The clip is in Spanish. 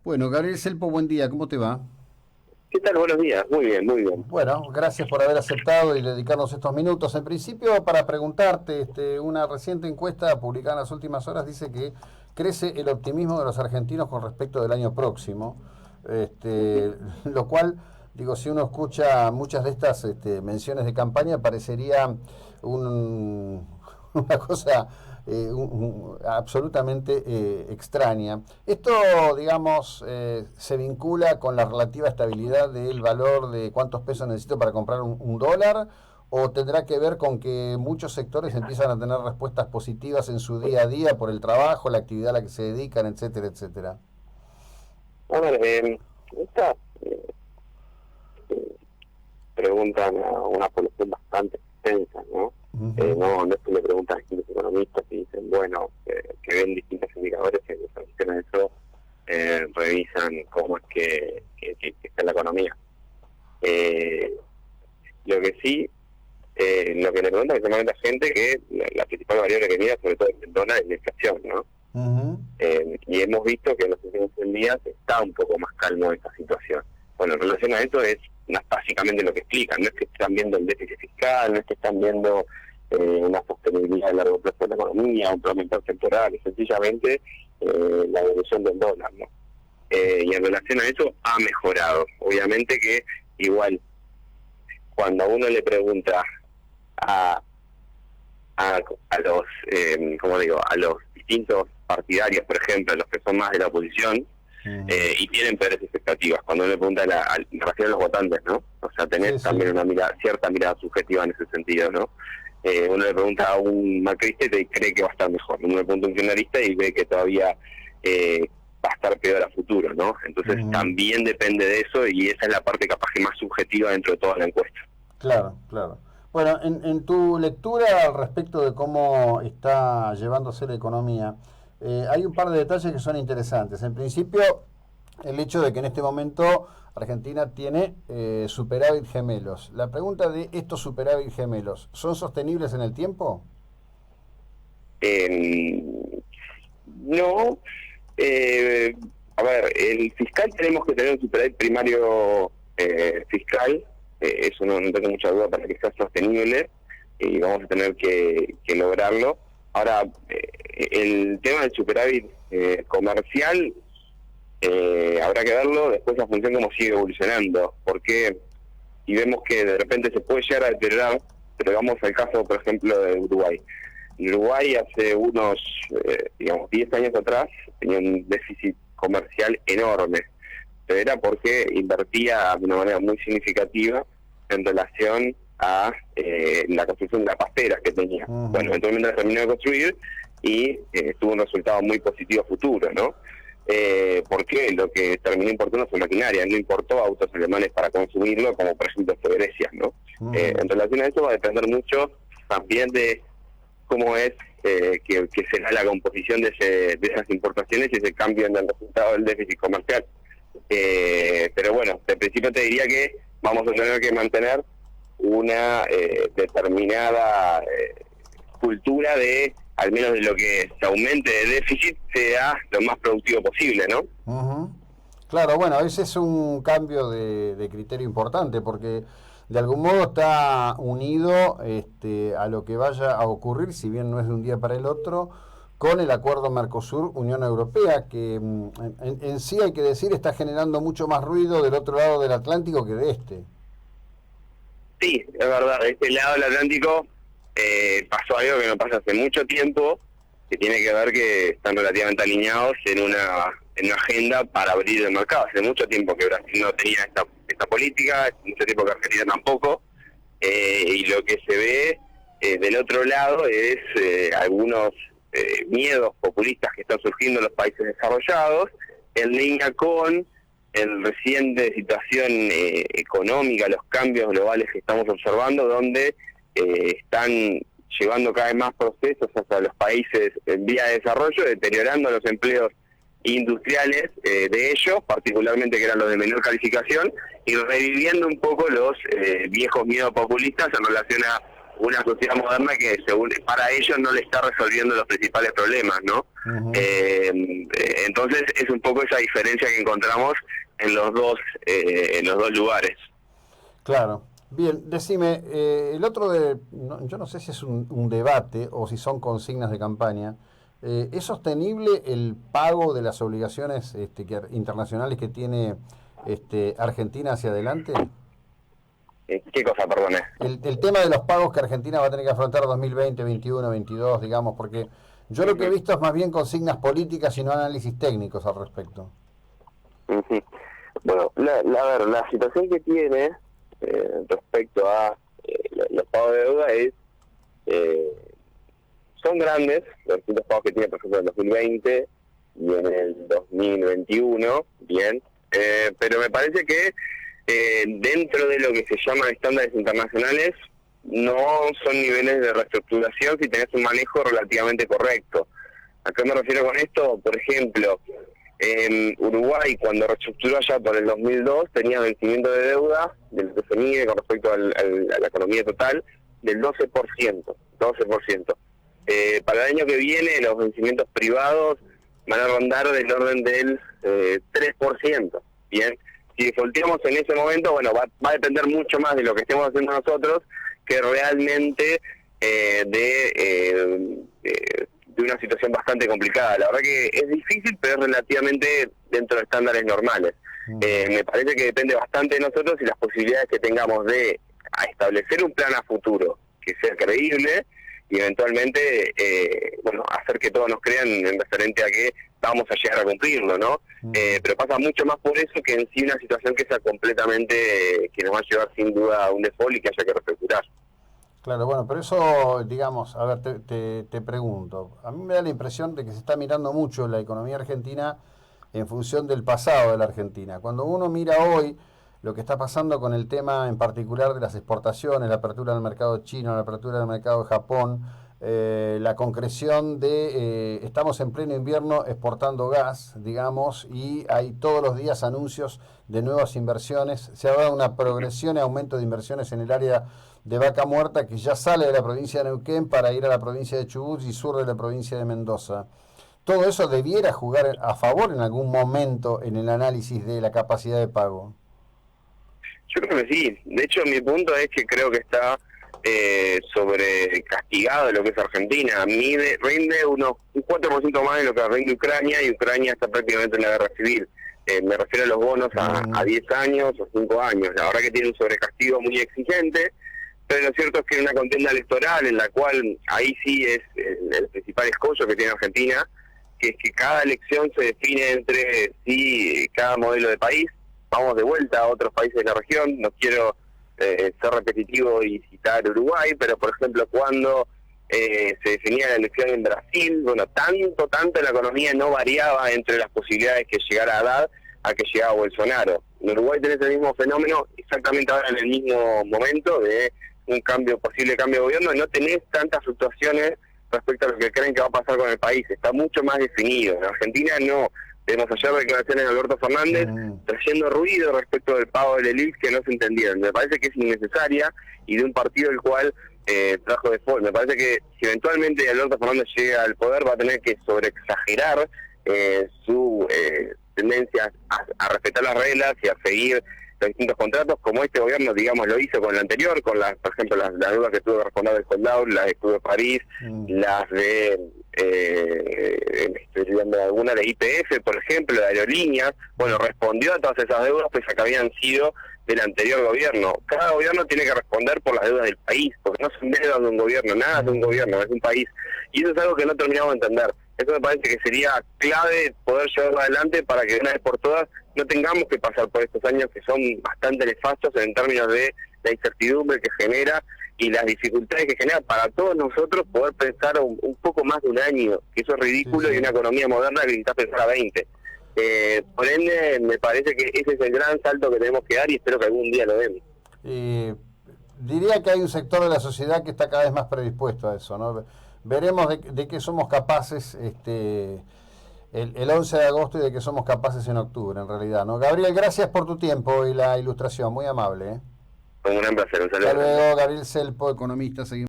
Bueno, Gabriel Selpo, buen día, ¿cómo te va? ¿Qué tal? Buenos días. Muy bien, muy bien. Bueno, gracias por haber aceptado y dedicarnos estos minutos. En principio, para preguntarte, una reciente encuesta publicada en las últimas horas dice que crece el optimismo de los argentinos con respecto del año próximo, Ujú. lo cual, digo, si uno escucha muchas de estas menciones de campaña, parecería un, una cosa absolutamente extraña. Esto, digamos, se vincula con la relativa estabilidad del valor de cuántos pesos necesito para comprar un dólar, o tendrá que ver con que muchos sectores empiezan a tener respuestas positivas en su día a día por el trabajo, la actividad a la que se dedican, etcétera, etcétera. A ver, esta eh, pregunta una población bastante extensa, ¿no? Ujú. No es que le preguntan a distintos economistas y dicen, bueno, que ven distintos indicadores que en relación a eso revisan cómo es que está la economía. Eh, lo que sí, lo que le preguntan es a gente que la principal variable que mira, sobre todo en el dólar, es la inflación, ¿no? Ujú. Y hemos visto que en los últimos 100 días está un poco más calmo esta situación. Bueno, en relación a esto es básicamente lo que explican, no es que están viendo el déficit fiscal, no es que están viendo una sostenibilidad a largo plazo de la economía, un promedio temporal, es sencillamente la evolución del dólar, ¿no? Y en relación a eso ha mejorado. Obviamente que igual cuando a uno le pregunta a, a los, como digo, a los distintos partidarios, por ejemplo, los que son más de la oposición, Ujú. y tienen peores expectativas. Cuando uno le pregunta me refiero a los votantes, ¿no? O sea, tenés Sí, también sí. una cierta mirada subjetiva en ese sentido, ¿no? Uno le pregunta a un macrista y te cree que va a estar mejor. Uno le pregunta a un kirchnerista y ve que todavía va a estar peor a futuro, ¿no? Entonces Ujú. también depende de eso y esa es la parte capaz que más subjetiva dentro de toda la encuesta. Claro, claro. Bueno, en tu lectura al respecto de cómo está llevándose la economía, hay un par de detalles que son interesantes. En principio, el hecho de que en este momento Argentina tiene superávit gemelos. La pregunta de estos superávit gemelos, ¿son sostenibles en el tiempo? Eh, no, eh, a ver, el fiscal tenemos que tener un superávit primario fiscal, eso no tengo mucha duda para que sea sostenible y vamos a tener que lograrlo. Ahora, el tema del superávit comercial habrá que verlo después a función de cómo sigue evolucionando, porque si vemos que de repente se puede llegar a deteriorar, pero vamos al caso, por ejemplo, de Uruguay. Uruguay hace unos, digamos, 10 años atrás tenía un déficit comercial enorme, pero era porque invertía de una manera muy significativa en relación a la construcción de las pasteras que tenía. Bueno, Ujú. eventualmente la terminó de construir y tuvo un resultado muy positivo a futuro, ¿no? Porque lo que terminó importando fue maquinaria, no importó autos alemanes para consumirlo, como por ejemplo fue Grecia, ¿no? Ujú. En relación a eso va a depender mucho también de cómo es que será la composición de esas importaciones y ese cambio en el resultado del déficit comercial. Pero bueno, de principio te diría que vamos a tener que mantener una determinada cultura de, al menos de lo que se aumente de déficit, sea lo más productivo posible, ¿no? Ujú. Claro, bueno, ese es un cambio de criterio importante porque de algún modo está unido a lo que vaya a ocurrir, si bien no es de un día para el otro, con el acuerdo Mercosur-Unión Europea, que en sí hay que decir está generando mucho más ruido del otro lado del Atlántico que de este. Sí, es verdad, de este lado del Atlántico pasó algo que no pasa hace mucho tiempo, que tiene que ver que están relativamente alineados en una agenda para abrir el mercado. Hace mucho tiempo que Brasil no tenía esta política, hace mucho tiempo que Argentina tampoco, y lo que se ve del otro lado es algunos miedos populistas que están surgiendo en los países desarrollados, en línea con el reciente situación económica, los cambios globales que estamos observando, donde están llevando cada vez más procesos hacia los países en vía de desarrollo, deteriorando los empleos industriales de ellos, particularmente que eran los de menor calificación, y reviviendo un poco los viejos miedos populistas en relación a una sociedad moderna que según para ellos no le está resolviendo los principales problemas, ¿no? Entonces es un poco esa diferencia que encontramos en los dos lugares. Claro. Bien, decime, el otro yo no sé si es un debate o si son consignas de campaña. ¿Es sostenible el pago de las obligaciones internacionales que tiene Argentina hacia adelante? ¿Qué cosa, perdone? El tema de los pagos que Argentina va a tener que afrontar 2020, 21, 22, digamos, porque yo lo que he visto es más bien consignas políticas y no análisis técnicos al respecto. Bueno, la situación que tiene respecto a los pagos de deuda son grandes, los distintos pagos que tiene, por ejemplo, en el 2020 y en el 2021, bien, pero me parece que dentro de lo que se llaman estándares internacionales no son niveles de reestructuración si tenés un manejo relativamente correcto. ¿A qué me refiero con esto? Por ejemplo, en Uruguay, cuando reestructuró allá por el 2002, tenía vencimiento de deuda del que se mide con respecto a la economía total del 12%. Para el año que viene, los vencimientos privados van a rondar del orden del 3%. Bien, si defaultemos en ese momento, bueno, va a depender mucho más de lo que estemos haciendo nosotros que realmente de una situación bastante complicada. La verdad que es difícil, pero es relativamente dentro de estándares normales. Me parece que depende bastante de nosotros y las posibilidades que tengamos de establecer un plan a futuro que sea creíble y eventualmente hacer que todos nos crean en referente a que vamos a llegar a cumplirlo, ¿no? Pero pasa mucho más por eso que en sí una situación que sea completamente, que nos va a llevar sin duda a un default y que haya que reestructurar. Claro, bueno, pero eso, digamos, a ver, te pregunto, a mí me da la impresión de que se está mirando mucho la economía argentina en función del pasado de la Argentina. Cuando uno mira hoy lo que está pasando con el tema en particular de las exportaciones, la apertura del mercado chino, la apertura del mercado de Japón, la concreción de, estamos en pleno invierno exportando gas, digamos, y hay todos los días anuncios de nuevas inversiones. Se ha dado una progresión y aumento de inversiones en el área de Vaca Muerta que ya sale de la provincia de Neuquén para ir a la provincia de Chubut y sur de la provincia de Mendoza. Todo eso debiera jugar a favor en algún momento en el análisis de la capacidad de pago. Yo creo que sí. De hecho, mi punto es que creo que está sobrecastigado lo que es Argentina. Rinde un 4% más de lo que rinde Ucrania, y Ucrania está prácticamente en la guerra civil. Me refiero a los bonos a 10 años o 5 años. La verdad que tiene un sobrecastigo muy exigente, pero lo cierto es que en una contienda electoral en la cual ahí sí es el principal escollo que tiene Argentina, que es que cada elección se define entre sí cada modelo de país. Vamos de vuelta a otros países de la región. No quiero ser repetitivo y citar Uruguay, pero por ejemplo cuando se definía la elección en Brasil, bueno, tanto la economía no variaba entre las posibilidades que llegara a dar a que llegaba Bolsonaro. En Uruguay tenés el mismo fenómeno exactamente ahora en el mismo momento de un posible cambio de gobierno, y no tenés tantas fluctuaciones respecto a lo que creen que va a pasar con el país. Está mucho más definido. En Argentina no. Tenemos ayer declaraciones de Alberto Fernández trayendo ruido respecto del pago del ELIX que no se entendieron. Me parece que es innecesaria y de un partido el cual trajo default. Me parece que si eventualmente Alberto Fernández llega al poder va a tener que sobreexagerar su tendencia a respetar las reglas y a seguir los distintos contratos, como este gobierno, digamos, lo hizo con el anterior, con por ejemplo, las deudas que tuvo que responder de Soldado, las de Club de París, las de estoy olvidando alguna de IPF, por ejemplo, de aerolíneas. Bueno, respondió a todas esas deudas pese a que habían sido del anterior gobierno. Cada gobierno tiene que responder por las deudas del país, porque no son deudas de un gobierno, nada es de un gobierno, es un país. Y eso es algo que no terminamos de entender. Eso me parece que sería clave poder llevarlo adelante para que de una vez por todas no tengamos que pasar por estos años que son bastante nefastos en términos de la incertidumbre que genera y las dificultades que genera para todos nosotros poder pensar un poco más de un año, que eso es ridículo, y una economía moderna que necesita pensar a 20. Por ende, me parece que ese es el gran salto que tenemos que dar y espero que algún día lo demos. Diría que hay un sector de la sociedad que está cada vez más predispuesto a eso, ¿no? Veremos de qué somos capaces el 11 de agosto y de qué somos capaces en octubre, en realidad, ¿no? Gabriel, gracias por tu tiempo y la ilustración, muy amable. Un gran placer, un saludo. Hasta luego, Gabriel Selpo, economista. Seguimos.